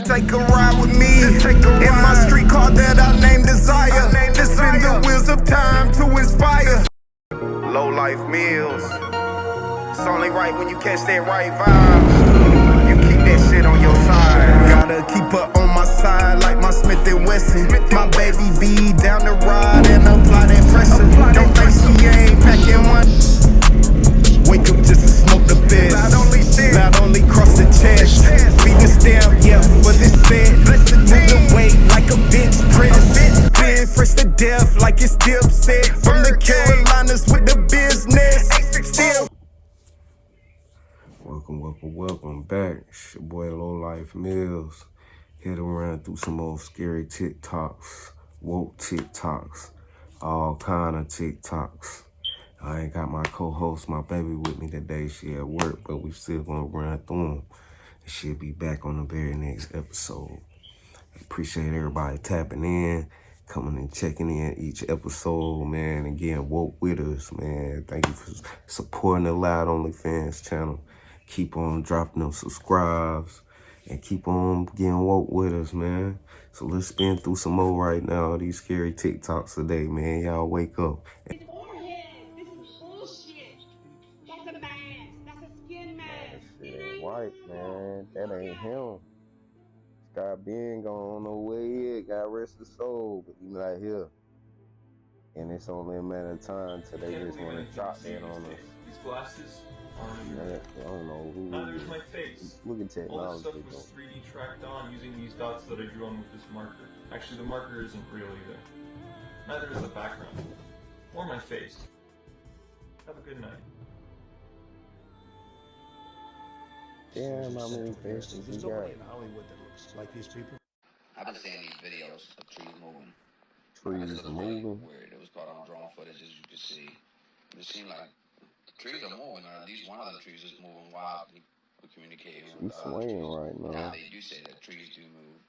take a ride with me. In my street car that I named Desire. Let's spin the wheels of time to inspire. LolifeMills. It's only right when you catch that right vibe. You keep that shit on your side. Gotta keep her on my side like my Smith & Wesson. My baby be down the ride and apply that pressure. Don't think she ain't packing one. Wake up just to smoke the best. Not only cross the chest. Beat the stamp, yeah, but it's set. Move the weight like a bench press. Been fresh to death like it's Dipset. From the Carolinas with the business. Still. Welcome back. It's your boy LolifeMills. Here to run through some old scary TikToks, woke TikToks, all kind of TikToks. I ain't got my co-host, my baby, with me today. She at work, but we still gonna run through them. And she'll be back on the very next episode. Appreciate everybody tapping in, coming and checking in each episode, man, and getting woke with us, man. Thank you for supporting the Loud OnlyFans channel. Keep on dropping them subscribes and keep on getting woke with us, man. So let's spin through some more right now, these scary TikToks today, man. Y'all wake up. His forehead. This is bullshit. That's a mask. That's a skin mask. That shit white, man. That ain't him. Scott Ben gone no way yet. God rest his soul, but he not here. And it's only a matter of time till they just want to drop that on us. These glasses aren't I don't know who. neither is my face. Look at technology. All this stuff was 3D tracked on using these dots that I drew on with this marker. Actually, the marker isn't real either. Neither is the background. Or my face. Have a good night. Damn, how many faces you got? In Hollywood that looks like these people. I've been seeing these videos of trees moving. Trees Really moving? weird. It was caught on drone footage, as you can see. It seemed like the trees are moving, or at least one of the trees is moving wildly. We're communicating You with swaying trees. right now. Now, they do say that trees do move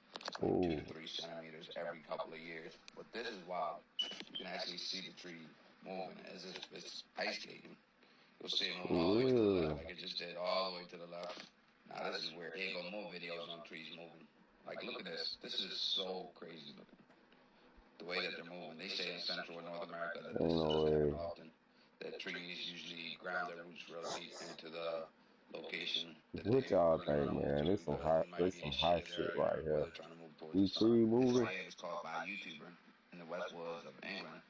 Ooh. 2 to 3 centimeters every couple of years. But this is wild. You can actually see the tree moving as if it's ice skating. You'll see it moving all the way to the left, like it just did all the way to the left. Now this is where here go more videos on trees moving. Like look at this. This is so crazy looking. The way that they're moving. They say in Central and North America that this doesn't happen often. That trees usually ground their roots real deep into the location. What y'all think, man? There's some hot shit right here. These trees moving. It was caught by a YouTuber in the West Woods of England,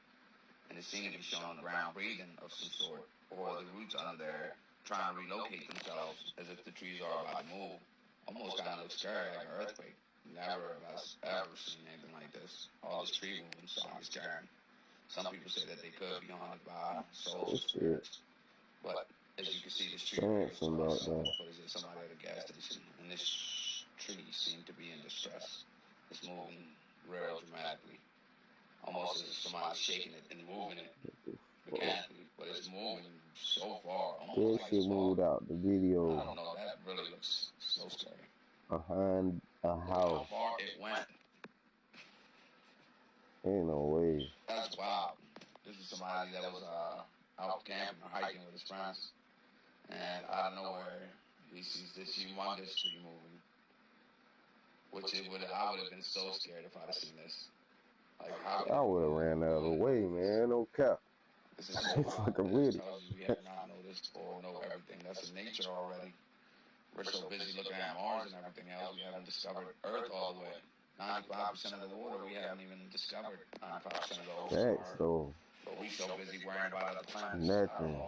and it seemed to be showing ground breathing of some sort, or the roots under there trying to relocate themselves as if the trees are about to move. Almost kind of looks scary, like an earthquake. Never have I ever seen anything like this. All this tree moving, so I'm scared. Some people say that they could be haunted by souls or spirits. But as you can see, this tree somebody at a gas station, and this tree seemed to be in distress. It's moving real dramatically, almost as if somebody's shaking it and moving it mechanically, but it's moving so far. This shit moved out the video. I don't know, that really looks so scary. Behind a house. How far it went. Ain't no way. That's wild. This is somebody that was out camping or hiking with his friends, and out of nowhere, he sees this humongous tree moving. Which I would have been so scared if I'd have seen this. Like, I would have ran out of the way, man. No cap. This is so fucking weird. We have not noticed or know everything that's in nature already. We're so busy looking at Mars and everything else, we haven't discovered Earth all the way. 95% of the water we haven't even discovered. 95% of the ocean. That's so. But we so busy worrying about other planets. Nothing.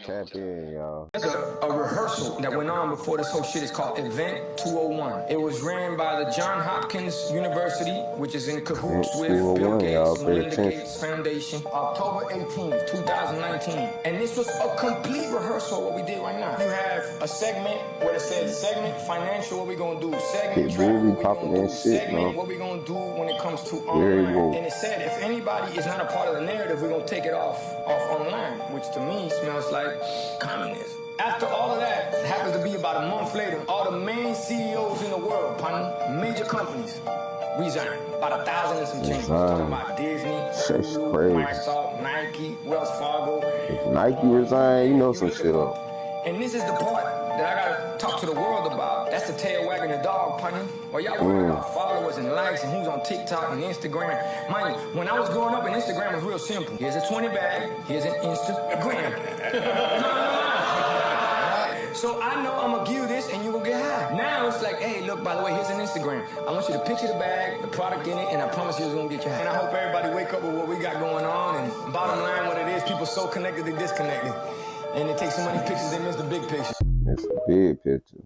Tap in, y'all. There's a rehearsal that went on before this whole shit. Is called Event 201. It was ran by the Johns Hopkins University, which is in cahoots with Bill Gates, Melinda Gates Foundation, October 18th, 2019. And this was a complete rehearsal of what we did right now. You have a segment where it says segment financial, what we gonna do, segment travel, what we gonna do, segment what we gonna do when it comes to online. And it said if anybody is not a part of the narrative, we're gonna take it off online, which to me smells like communism. After all of that, it happens to be about a month later, all the main CEOs in the world, major companies, resigned. About 1,000 and some change. Talking about Disney, Hulu, Microsoft, Nike, Wells Fargo. If Nike resigned, you know some shit up. And this is the part that I gotta talk to the world about. That's the tail wagging the dog, partner. Or y'all worried about followers and likes and who's on TikTok and Instagram. Mind you, when I was growing up, and Instagram was real simple. Here's a 20 bag, here's an Instagram. So I know I'm gonna give you this and you gonna get high. Now it's like, hey, look, by the way, here's an Instagram. I want you to picture the bag, the product in it, and I promise you it's gonna get you high. And I hope everybody wake up with what we got going on, and bottom line, what it is, people so connected, they disconnected. And they take so many pictures, they miss the big picture. It's a big picture.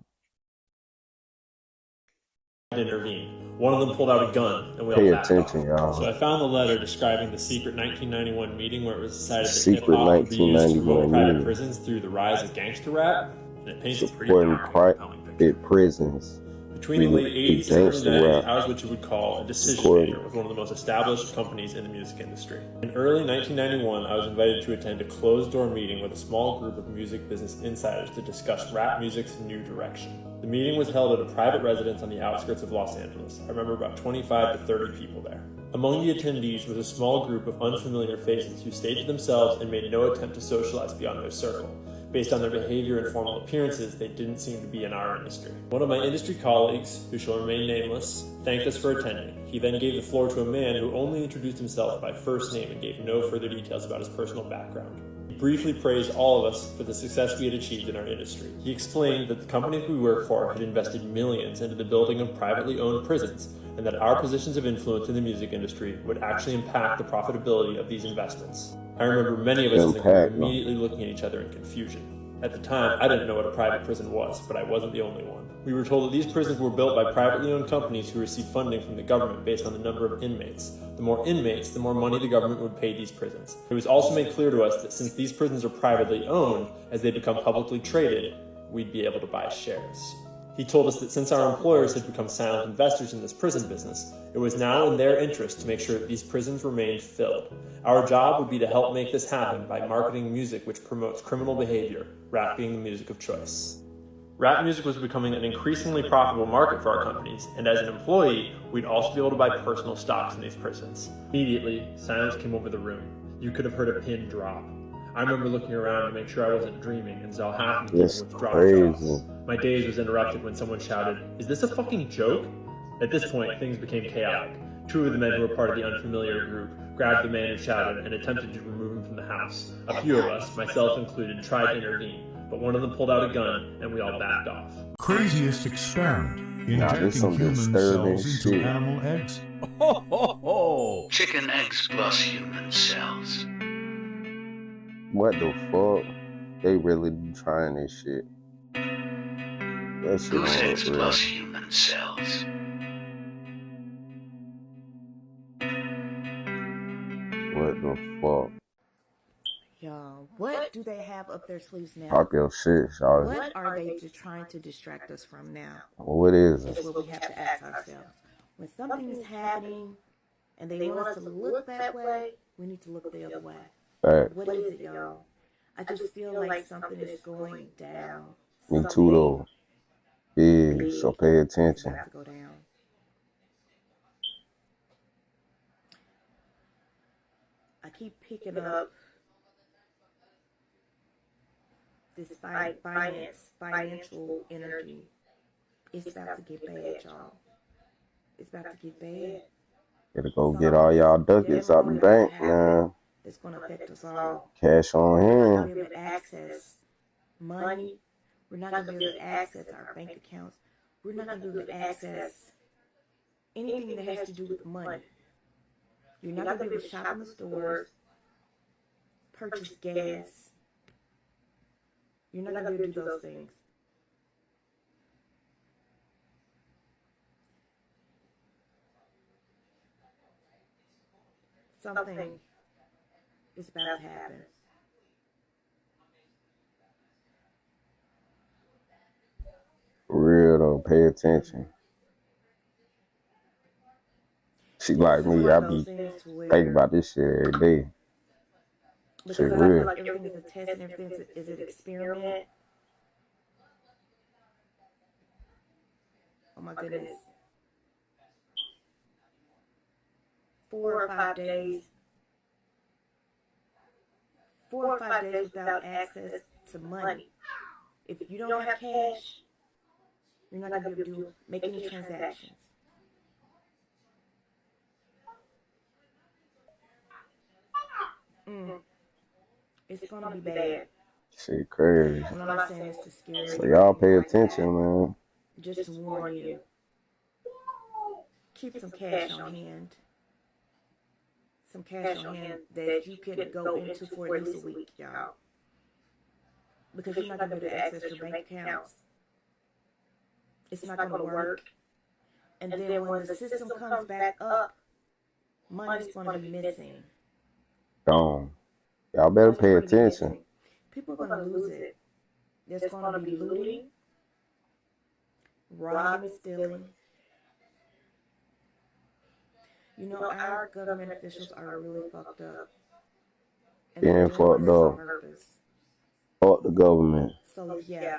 Intervened. One of them pulled out a gun, and we all Pay backed attention, off. y'all. So I found the letter describing the secret 1991 meeting where it was decided that Secret hip-hop would be used to promote 1991 private meeting. prisons through the rise of gangster rap, and it paints a pretty Supporting dark and compelling picture. private prisons. Between the late 80s and early 90s, I was what you would call a decision maker with one of the most established companies in the music industry. In early 1991, I was invited to attend a closed-door meeting with a small group of music business insiders to discuss rap music's new direction. The meeting was held at a private residence on the outskirts of Los Angeles. I remember about 25 to 30 people there. Among the attendees was a small group of unfamiliar faces who stayed to themselves and made no attempt to socialize beyond their circle. Based on their behavior and formal appearances, they didn't seem to be in our industry. One of my industry colleagues, who shall remain nameless, thanked us for attending. He then gave the floor to a man who only introduced himself by first name and gave no further details about his personal background. He briefly praised all of us for the success we had achieved in our industry. He explained that the companies we work for had invested millions into the building of privately owned prisons, and that our positions of influence in the music industry would actually impact the profitability of these investments. I remember many of us in the group immediately looking at each other in confusion. At the time, I didn't know what a private prison was, but I wasn't the only one. We were told that these prisons were built by privately owned companies who received funding from the government based on the number of inmates. The more inmates, the more money the government would pay these prisons. It was also made clear to us that since these prisons are privately owned, as they become publicly traded, we'd be able to buy shares. He told us that since our employers had become silent investors in this prison business, it was now in their interest to make sure that these prisons remained filled. Our job would be to help make this happen by marketing music which promotes criminal behavior, rap being the music of choice. Rap music was becoming an increasingly profitable market for our companies, and as an employee, we'd also be able to buy personal stocks in these prisons. Immediately, silence came over the room. You could have heard a pin drop. I remember looking around to make sure I wasn't dreaming and saw half of the people withdraw jaws. My daze was interrupted when someone shouted, "Is this a fucking joke?" At this point, things became chaotic. Two of the men who were part of the unfamiliar group grabbed the man who shouted and attempted to remove him from the house. A few of us, myself included, tried to intervene, but one of them pulled out a gun and we all backed off. Craziest experiment. Injecting some human disturbing cells into shit. animal eggs. Ho, ho, ho! Chicken eggs plus human cells. What the fuck? They really be trying this shit. That shit Goose eggs real. plus human cells. What the fuck? Y'all, what do they have up their sleeves now? Pop your shit, y'all. What are they trying to distract us from now? What is it? That's what we have to ask ourselves. When something is happening and they want us to look that way, we need to look the other way. Fact. What is it, y'all? I just feel like something is going down. Me too, though. Big, so pay It's attention. about to go down. I keep picking up this financial energy. It's about to get bad, y'all. It's about to get bad. Gotta go get all y'all ducats out the bank, man. It's going to affect us all. Cash on We're not hand. going to be able to access money. We're not going to be able to access our bank accounts. We're not going to be able to access anything that has to do with money. You're not going to be able to shop in the stores, purchase gas. You're not going to be able to do those things. Something is about to happen. Real though, pay attention. She like me, I be thinking about this shit every day. Because Shit I feel real. like everything is a test and everything is an experiment. Oh my goodness. 4 or 5 days. 4 or 5 days without access to money. If you don't have cash, you're not going to be able to make any transactions. It's going to be bad. Shit crazy. I'm not saying this to scare you. So y'all pay attention, man. Just to warn you. Keep some cash on hand. Some cash on hand that you can go into for at least a week, y'all. Because you're not going to be able to access your bank accounts. It's not going to work. And then when the system comes back up, money's going to be missing. Gone. Y'all better pay attention. People are going to lose it. There's going to be looting, robbing, stealing. You know, our government officials are really fucked up. And Being fucked up. Fuck the government. So, yeah.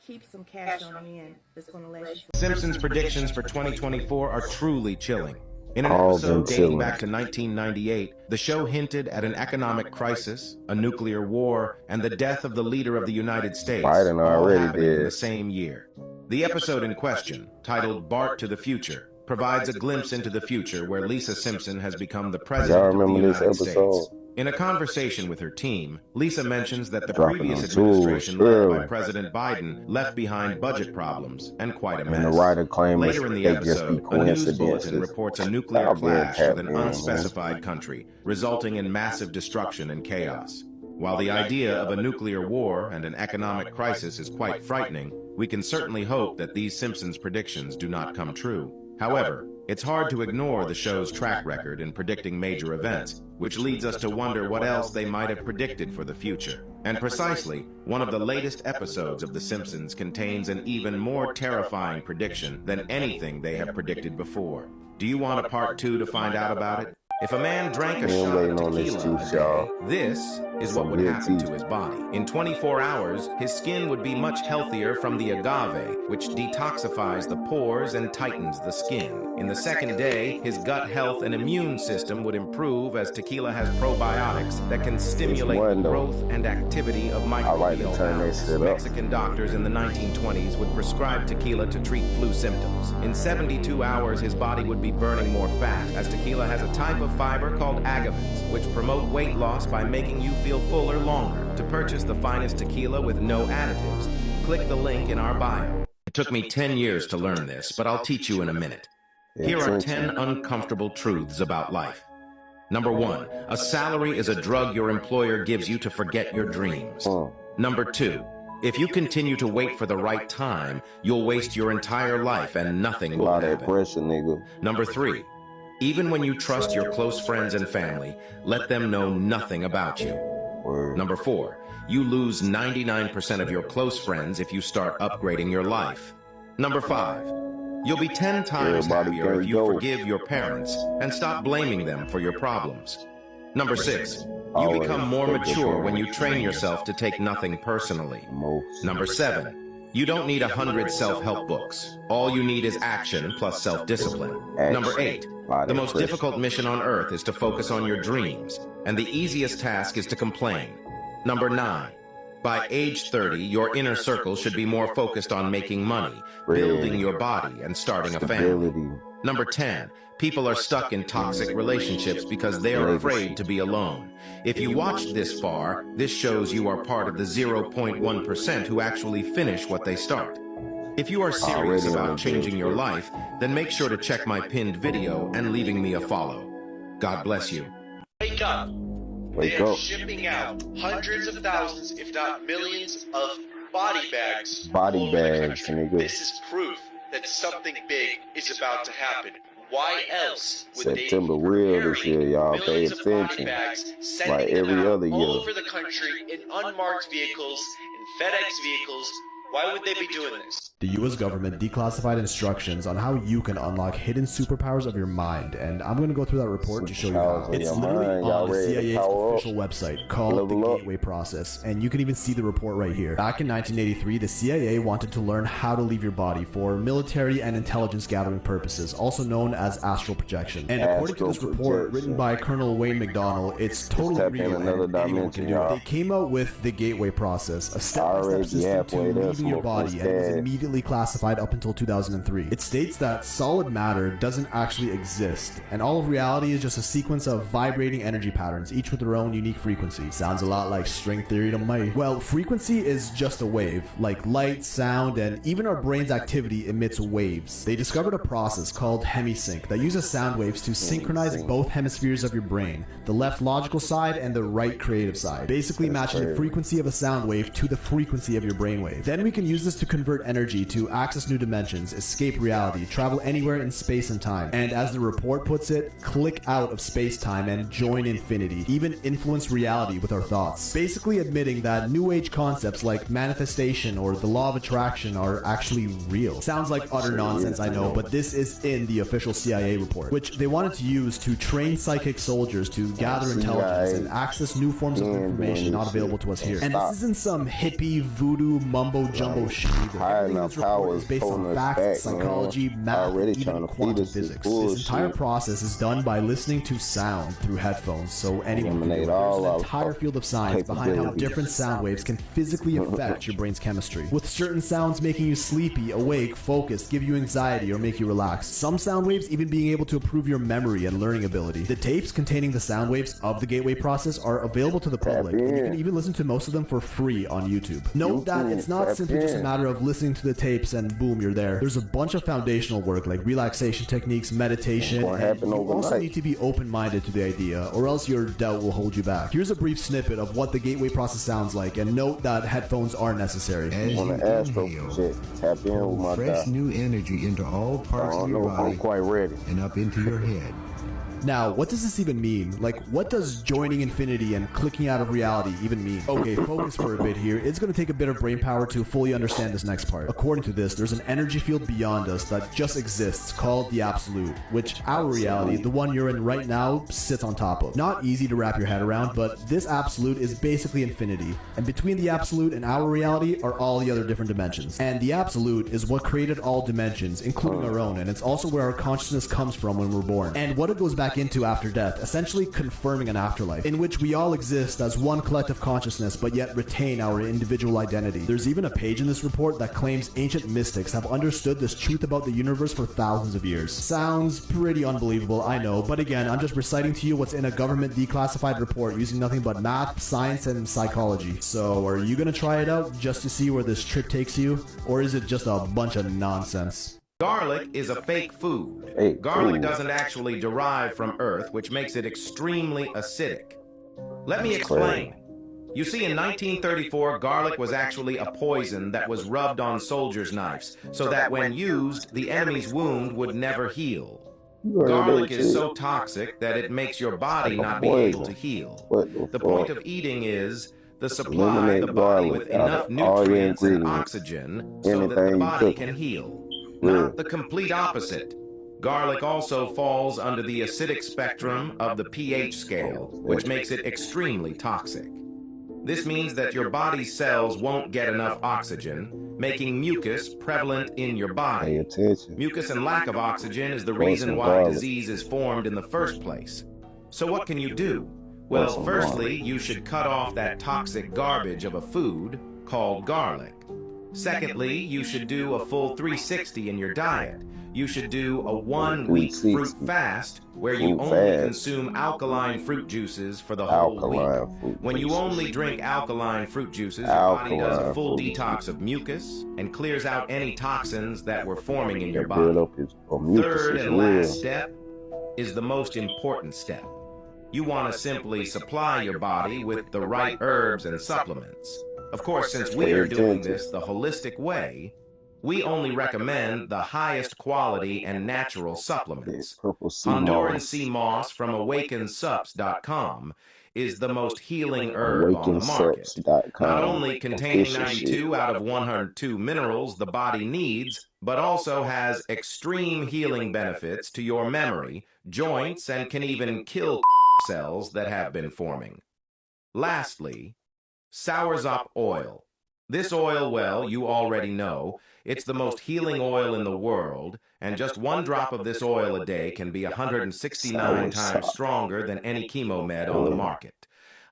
Keep some cash on hand that's going to last you. Simpsons predictions for 2024 are truly chilling. In an episode dating back to 1998, the show hinted at an economic crisis, a nuclear war, and the death of the leader of the United States, all happening in the same year. The episode in question, titled Bart to the Future, provides a glimpse into the future where Lisa Simpson has become the president of the United States. In a conversation with her team, Lisa mentions that the previous administration led by President Biden left behind budget problems and quite a mess. Later in the episode, a news bulletin reports a nuclear clash with an unspecified country, resulting in massive destruction and chaos. While the idea of a nuclear war and an economic crisis is quite frightening, we can certainly hope that these Simpsons predictions do not come true. However, it's hard to ignore the show's track record in predicting major events, which leads us to wonder what else they might have predicted for the future. And precisely, one of the latest episodes of The Simpsons contains an even more terrifying prediction than anything they have predicted before. Do you want a part 2 to find out about it? If a man drank a shot of tequila a day, this is what would happen to his body. In 24 hours, his skin would be much healthier from the agave, which detoxifies the pores and tightens the skin. In the second day, his gut health and immune system would improve as tequila has probiotics that can stimulate the growth and activity of microbial cells. Mexican doctors in the 1920s would prescribe tequila to treat flu symptoms. In 72 hours, his body would be burning more fat, as tequila has a type of fiber called agavins, which promote weight loss by making you feel fuller longer. To purchase the finest tequila with no additives, click the link in our bio. It took me 10 years to learn this, but I'll teach you in a minute. Here are 10 uncomfortable truths about life. Number 1, a salary is a drug your employer gives you to forget your dreams. Number 2, if you continue to wait for the right time, you'll waste your entire life and nothing will happen. Number 3, even when you trust your close friends and family, let them know nothing about you. Number 4, you lose 99% of your close friends if you start upgrading your life. Number 5, you'll be 10 times happier if you forgive your parents and stop blaming them for your problems. Number 6, you become more mature when you train yourself to take nothing personally. Number 7, you don't need 100 self-help books. All you need is action plus self-discipline. Number 8, the most difficult mission on earth is to focus on your dreams, and the easiest task is to complain. Number 9, by age 30, your inner circle should be more focused on making money, building your body, and starting a family. Number 10, people are stuck in toxic relationships because they are afraid to be alone. If you watched this far, this shows you are part of the 0.1% who actually finish what they start. If you are serious about changing your life, then make sure to check my pinned video and leaving me a follow. God bless you. Wake up. They are shipping out hundreds of thousands, if not millions, of body bags. This is proof that something big is about to happen. Why else would September real this year, y'all. Pay attention. Like every other year. All over the country in unmarked vehicles, in FedEx vehicles, Why would they be doing this? The US government declassified instructions on how you can unlock hidden superpowers of your mind, and I'm going to go through that report to show you how. It's literally on the CIA's official website called the Gateway Process, and you can even see the report right here. Back in 1983, the CIA wanted to learn how to leave your body for military and intelligence gathering purposes, also known as astral projection. And according to this report, written by Colonel Wayne McDonnell, it's totally real and anyone can do it. They came out with the Gateway Process, a step-by-step system to leaving your body, and it was immediately classified up until 2003. It states that solid matter doesn't actually exist, and all of reality is just a sequence of vibrating energy patterns, each with their own unique frequency. Sounds a lot like string theory to me. Well, frequency is just a wave, like light, sound, and even our brain's activity emits waves. They discovered a process called hemisync that uses sound waves to synchronize both hemispheres of your brain, the left logical side and the right creative side, basically matching the frequency of a sound wave to the frequency of your brainwave. Then we can use this to convert energy to access new dimensions, escape reality, travel anywhere in space and time, and as the report puts it, click out of space-time and join infinity, even influence reality with our thoughts. Basically admitting that new age concepts like manifestation or the law of attraction are actually real. Sounds like utter nonsense, I know, but this is in the official CIA report, which they wanted to use to train psychic soldiers to gather intelligence and access new forms of information not available to us here. And this isn't some hippie voodoo mumbo jumbo shit either. Everything in this report is based on facts, psychology, math, and even quantum physics. This entire process is done by listening to sound through headphones, so anyone can do it. There's an entire field of science behind how different sound waves can physically affect your brain's chemistry, with certain sounds making you sleepy, awake, focused, give you anxiety, or make you relax. Some sound waves even being able to improve your memory and learning ability. The tapes containing the sound waves of the Gateway Process are available to the public, and you can even listen to most of them for free on YouTube. Note that it's not simply just a matter of listening to the tapes and boom, you're there. There's a bunch of foundational work like relaxation techniques, meditation, and you also need to be open-minded to the idea, or else your doubt will hold you back. Here's a brief snippet of what the Gateway Process sounds like, and note that headphones are necessary. As you inhale, tap in with my fresh new energy into all parts of your body. I'm quite ready. And up into your head. Now, what does this even mean? Like, what does joining infinity and clicking out of reality even mean? Okay, focus for a bit here. It's going to take a bit of brain power to fully understand this next part. According to this, there's an energy field beyond us that just exists called the Absolute, which our reality, the one you're in right now, sits on top of. Not easy to wrap your head around, but this Absolute is basically infinity. And between the Absolute and our reality are all the other different dimensions. And the Absolute is what created all dimensions, including our own, and it's also where our consciousness comes from when we're born. And what it goes back into after death, essentially confirming an afterlife, in which we all exist as one collective consciousness but yet retain our individual identity. There's even a page in this report that claims ancient mystics have understood this truth about the universe for thousands of years. Sounds pretty unbelievable, I know, but again, I'm just reciting to you what's in a government declassified report using nothing but math, science, and psychology. So are you gonna try it out just to see where this trip takes you, or is it just a bunch of nonsense? Garlic is a fake food. Garlic doesn't actually derive from Earth, which makes it extremely acidic. Let me explain. You see, in 1934, garlic was actually a poison that was rubbed on soldiers' knives, so that when used, the enemy's wound would never heal. Garlic is so toxic that it makes your body not be able to heal. The point of eating is to supply the body with enough nutrients and oxygen so that the body can heal. Not the complete opposite. Garlic also falls under the acidic spectrum of the pH scale, which makes it extremely toxic. This means that your body's cells won't get enough oxygen, making mucus prevalent in your body. Mucus and lack of oxygen is the reason why disease is formed in the first place. So what can you do? Well, firstly, you should cut off that toxic garbage of a food called garlic. Secondly, you should do a full 360 in your diet. You should do a 1-week fruit fast where you only consume alkaline fruit juices for the whole week. When you only drink alkaline fruit juices, your body does a full detox of mucus and clears out any toxins that were forming in your body. Third and last step is the most important step. You want to simply supply your body with the right herbs and supplements. Of course, since we are doing this the holistic way, we only recommend the highest quality and natural supplements. Honduran sea moss from awakensups.com is the most healing herb on the market. Not only containing 92 out of 102 minerals the body needs, but also has extreme healing benefits to your memory, joints, and can even kill cells that have been forming. Lastly, soursop oil. This oil, well, you already know, it's the most healing oil in the world, and just one drop of this oil a day can be 169 times stronger than any chemo med on the market.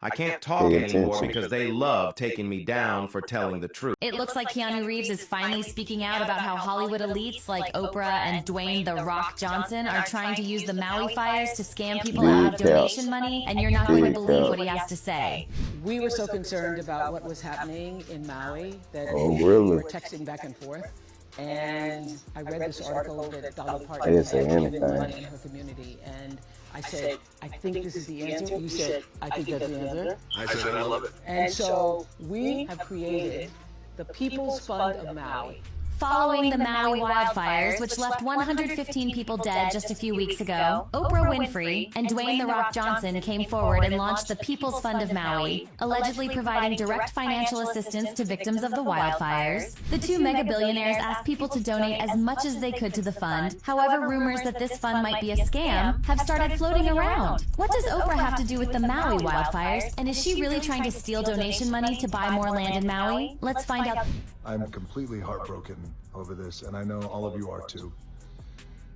I can't talk anymore because they love taking me down for telling the truth. It looks like Keanu Reeves is finally speaking out about how Hollywood elites like Oprah and Dwayne "The Rock" Johnson are trying to use the Maui fires to scam people out of donation money, and you're not going to believe what he has to say. We were so concerned about what was happening in Maui that really? we were texting back and forth. And I read this article that Dolly Parton had given money in her community, and I said, I think this is the answer. You said, I think that's the answer. I said, I love it. And so we have created the People's Fund of Maui. Following the Maui wildfires, which left 115 people dead just a few weeks ago, Oprah Winfrey and Dwayne "The Rock" Johnson came forward and launched the People's Fund of Maui, allegedly providing direct financial assistance to victims of the wildfires. The two mega-billionaires asked people to donate as much as they could to the fund. However, rumors that this fund might be a scam have started floating around. What does Oprah have to do with the Maui wildfires, and is she really trying to steal donation money to buy more land in Maui? Let's find out. I'm completely heartbroken over this, and I know all of you are too.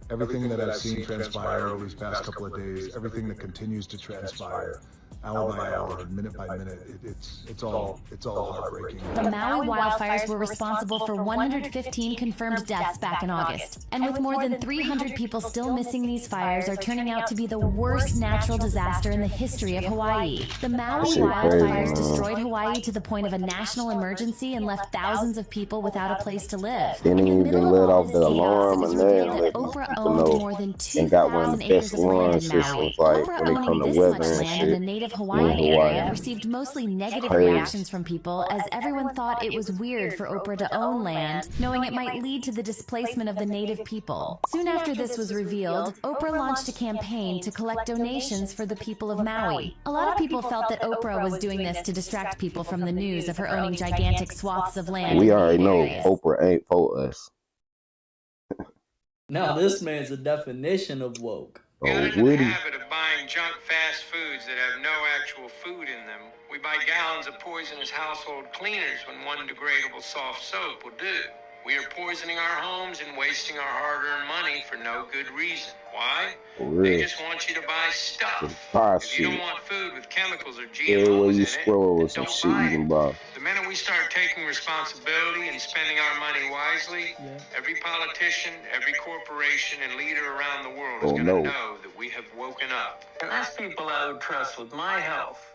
Everything that I've seen transpire over these past couple of days, everything that continues to transpire, hour by hour, minute by minute, it's all heartbreaking. The Maui wildfires were responsible for 115 confirmed deaths back in August. And with more than 300 people still missing, these fires are turning out to be the worst natural disaster in the history of Hawaii. The Maui wildfires destroyed Hawaii to the point of a national emergency and left thousands of people without a place to live. Didn't even let off the alarm and then that Oprah owned more than 2,000 acres of land in Maui. Oprah owning this much land in the native Hawaiian area received mostly negative reactions from people, as everyone thought it was weird for Oprah to own land, knowing it might lead to the displacement of the native people. Soon after this was revealed, Oprah launched a campaign to collect donations for the people of Maui. A lot of people felt that Oprah was doing this to distract people from the news of her owning gigantic swaths of land. We already know Oprah ain't for us. Now this man's a definition of woke. Oh, in the habit of buying junk fast foods that have no actual food in them. We buy gallons of poisonous household cleaners when one degradable soft soap will do. We are poisoning our homes and wasting our hard-earned money for no good reason. Why? They just want you to buy stuff. If you don't want food with chemicals or GMOs in it, don't buy it. The minute we start taking responsibility and spending our money wisely, every politician, every corporation, and leader around the world is going to know that we have woken up. The last people I would trust with my health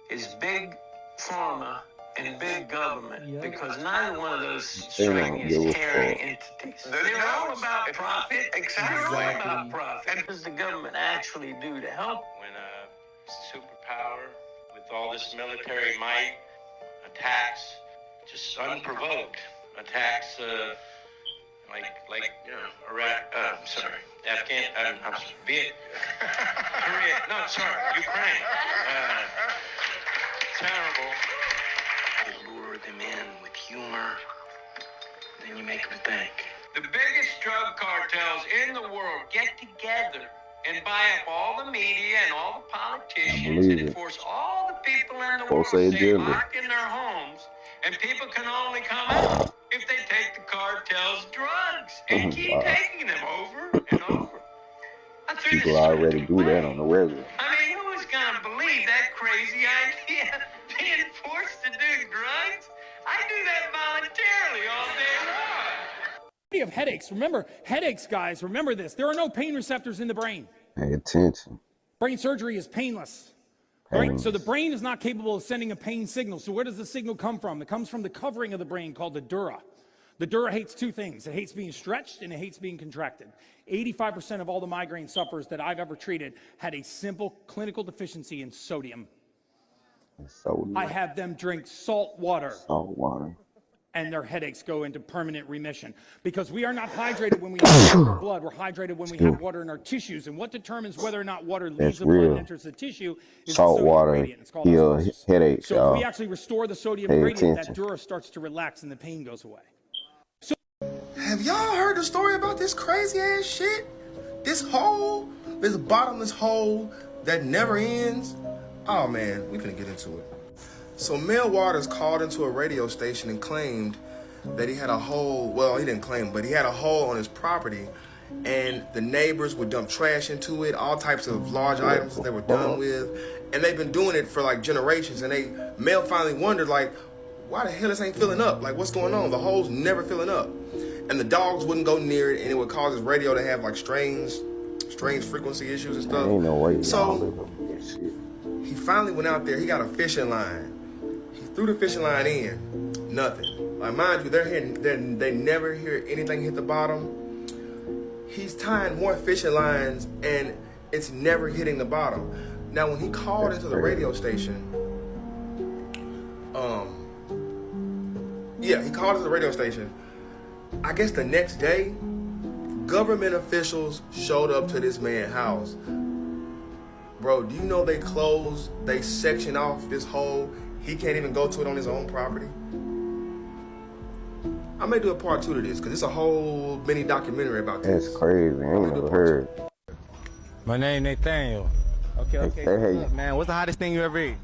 is big pharma and big government, because neither one of those strike me as caring entities. They know about profit, exactly about profit. And what does the government actually do to help? When a superpower with all this military might attacks, just unprovoked, attacks like you know, Iraq, Korea, no, sorry, Ukraine. Terrible. You lure them in with humor, then you make them think. The biggest drug cartels in the world get together and buy up all the media and all the politicians and force all the people in the world to stay locked in their homes, and people can only come out if they take the cartel's drugs and keep taking them over and over. People already do that on the regular. I mean, who is going to believe that crazy idea? Being forced to do drugs? I do that voluntarily all day long. Of headaches. Remember, headaches, guys, remember this. There are no pain receptors in the brain. Pay attention. Brain surgery is painless. Right? So the brain is not capable of sending a pain signal. So where does the signal come from? It comes from the covering of the brain called the dura. The dura hates two things. It hates being stretched and it hates being contracted. 85% of all the migraine sufferers that I've ever treated had a simple clinical deficiency in sodium. I have them drink salt water. Salt water. and their headaches go into permanent remission. Because we are not hydrated when we have water in our blood, we're hydrated when we have water in our tissues. And what determines whether or not water leaves the blood and enters the tissue is salt the sodium water gradient. It's called heal osmosis. headaches, So if we actually restore the sodium gradient, that dura starts to relax and the pain goes away. Have y'all heard the story about this crazy ass shit? This bottomless hole that never ends? Oh man, we finna get into it. So Mel Waters called into a radio station and claimed that he had a hole, well, he didn't claim, but he had a hole on his property and the neighbors would dump trash into it, all types of large items that they were done with. And they've been doing it for like generations. And Mel finally wondered, like, why the hell this ain't filling up? Like, what's going on? The hole's never filling up. And the dogs wouldn't go near it, and it would cause his radio to have like strange frequency issues and stuff. Ain't no way. So he finally went out there. He got a fishing line. He threw the fishing line in. Nothing. Like, mind you, they never hear anything hit the bottom. He's tying more fishing lines, and it's never hitting the bottom. Now, when he called into the radio station, he called into the radio station. I guess the next day, government officials showed up to this man's house. Bro, do you know they sectioned off this hole? He can't even go to it on his own property. I may do a part 2 to this, because it's a whole mini documentary about this. That's crazy. I ain't never heard. My name Nathaniel. Okay. Hey. Look, man, what's the hottest thing you ever ate?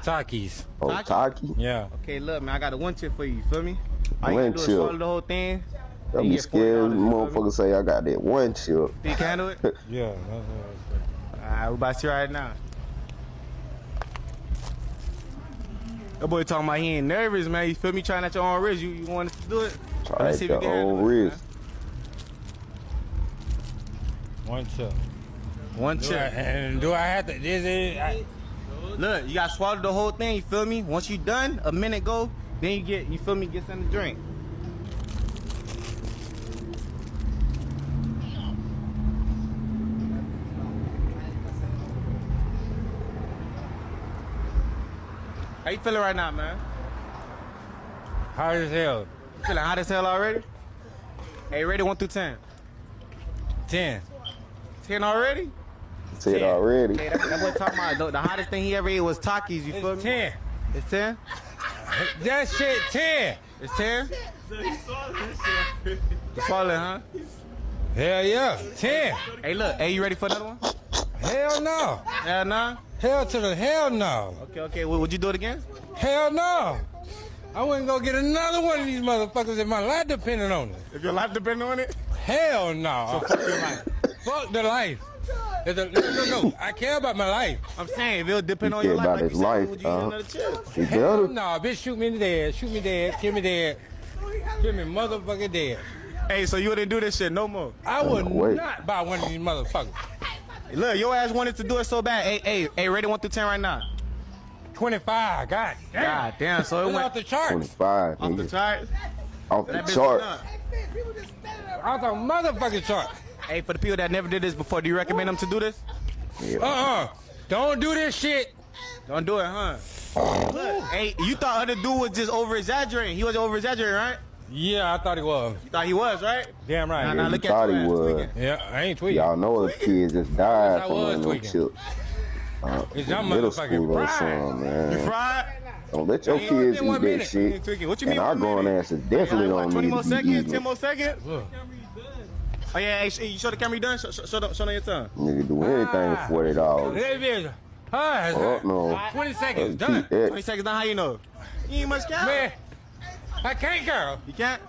Takis. Oh, Taki? Yeah. Okay, look, man, I got a one tip for you. You feel me? All you One can do is chip. swallow the whole thing. Don't be scared. Motherfuckers say I got that one chip. You can handle it? Yeah. Alright, we about to see right now. That boy talking about he ain't nervous, man. You feel me? Trying at your own wrist. You want to do it? Try at your own wrist. One chip. One chip. And do I have to? Look, you gotta swallow the whole thing. You feel me? Once you done, a minute go, then you feel me? Get something to drink. How you feeling right now, man? Hot as hell. You feeling hot as hell already? Hey, rate it 1 through 10. 10. 10 already? 10 already. Hey, that boy talking about the hottest thing he ever ate was Takis. You feel me? 10. It's 10? That shit 10. It's 10? You swallow it, huh? Hell yeah. 10. Hey, look. Hey, you ready for another one? Hell no. Hell no? Hell to the hell no. Okay. Would you do it again? Hell no. I wouldn't go get another one of these motherfuckers if my life depended on it. If your life depended on it? Hell no. So fuck your life. Fuck the life. No. I care about my life. I'm saying if it would depend on your life, like you said, would you use another chip? Hell no. Bitch, shoot me dead. Shoot me dead. Kill me dead. Kill me motherfucking dead. Hey, so you wouldn't do this shit no more? I would not buy one of these motherfuckers. Look, your ass wanted to do it so bad. Hey, rate it 1 through 10 right now. 25. God damn. So it went off the charts. 25. Off the charts? Off the chart. Off the motherfucking chart. Hey, for the people that never did this before, do you recommend them to do this? Yeah. Don't do this shit. Don't do it, huh? Look, hey, you thought other dude was just over-exaggerating. He was over-exaggerating, right? Yeah, I thought he was. You thought he was, right? Damn right. Yeah, look thought at he was. Yeah, I ain't tweaking. Y'all know the kid just died from one of them chips. Middle school or something, man. You fried? Don't let your kids eat that shit. What you mean? And our grown asses definitely don't 20 need more to be seconds? eating 10 more seconds? Oh yeah, hey, you show the camera you done? Show them your tongue. Nigga do anything for $40. Oh, no. 20 seconds, done. 20 seconds done, how you know? You ain't much count. Man, I can't, girl. You can't?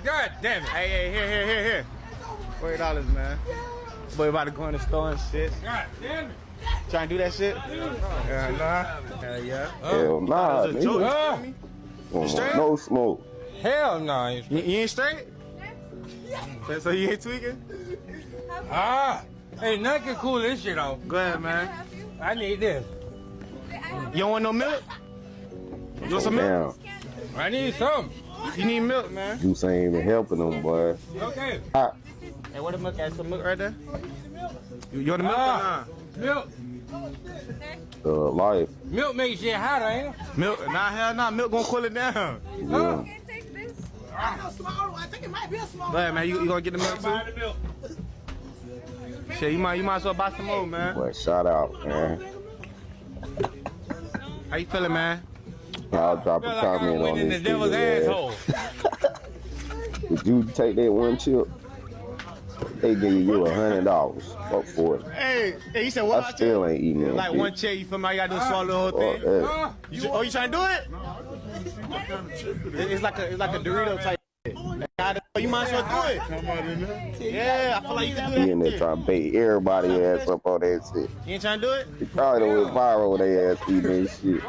God damn it. Hey, here. $40, man. Boy about to go in the store and shit. God damn it. Trying to do that shit? Hell nah. Hell yeah. Hell nah, nigga. You straight? No smoke. Hell nah. You ain't straight? So you ain't tweaking? Hey, nothing can cool this shit off. Go ahead, man. I need this. You don't want no milk? You want some milk? I need some. You need milk, man. Juice ain't even helping them, boy. Okay. Hey, what the milk at? Some milk right there? You want the milk or nah? Milk. life. Milk makes shit hotter, ain't it? Milk, hell nah, milk gonna cool it down. Yeah. I think it might be a small. But man, you gonna get the milk too? Shit, you might as well buy some more, man. Boy, shout out, man. How you feeling, man? I'll drop a comment on this video. Would you take that one chip? They give you $100. Fuck for it. Hey, you said what? I still ain't eating it. Like one check, you feel me? You gotta do swallow the whole thing. You trying to do it? It's like a Dorito type. You might as well do it. Yeah, I feel like you can do that. He in there trying to bait everybody ass up on that shit. You ain't trying to do it? He probably done went viral with their ass eating that shit.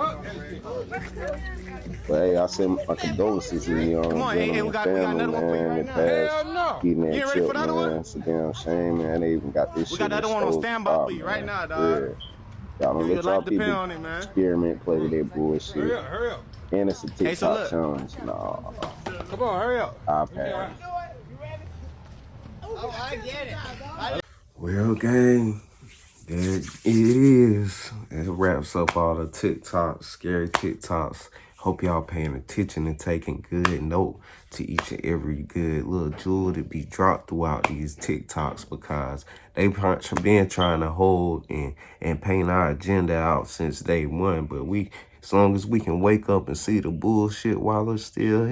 But hey, I send my condolences to you know, come on, family, we got another one for you right now. Hell no. Eating that You ain't ready chip, for that man. one? It's a damn shame, man. They even got this shit. We got the other one on standby for you right now, dog. Y'all don't let Your y'all life depend people on it, man. experiment, play with that bullshit. Hurry up. And it's a TikTok challenge. Nah. Come on, hurry up. I'll pass. Oh, I get it. Well, gang, there it is. It wraps up all the TikToks, scary TikToks. Hope y'all paying attention and taking good note to each and every good little jewel to be dropped throughout these TikToks, because they been trying to hold and paint our agenda out since day one. But as long as we can wake up and see the bullshit while we still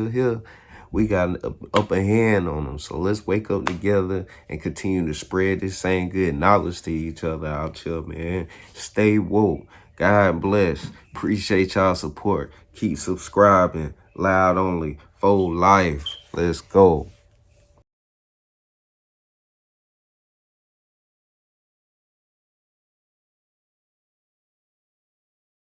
here, we got an upper hand on them. So let's wake up together and continue to spread this same good knowledge to each other out here, man. Stay woke. God bless. Appreciate y'all support. Keep subscribing. Loud only. For life. Let's go.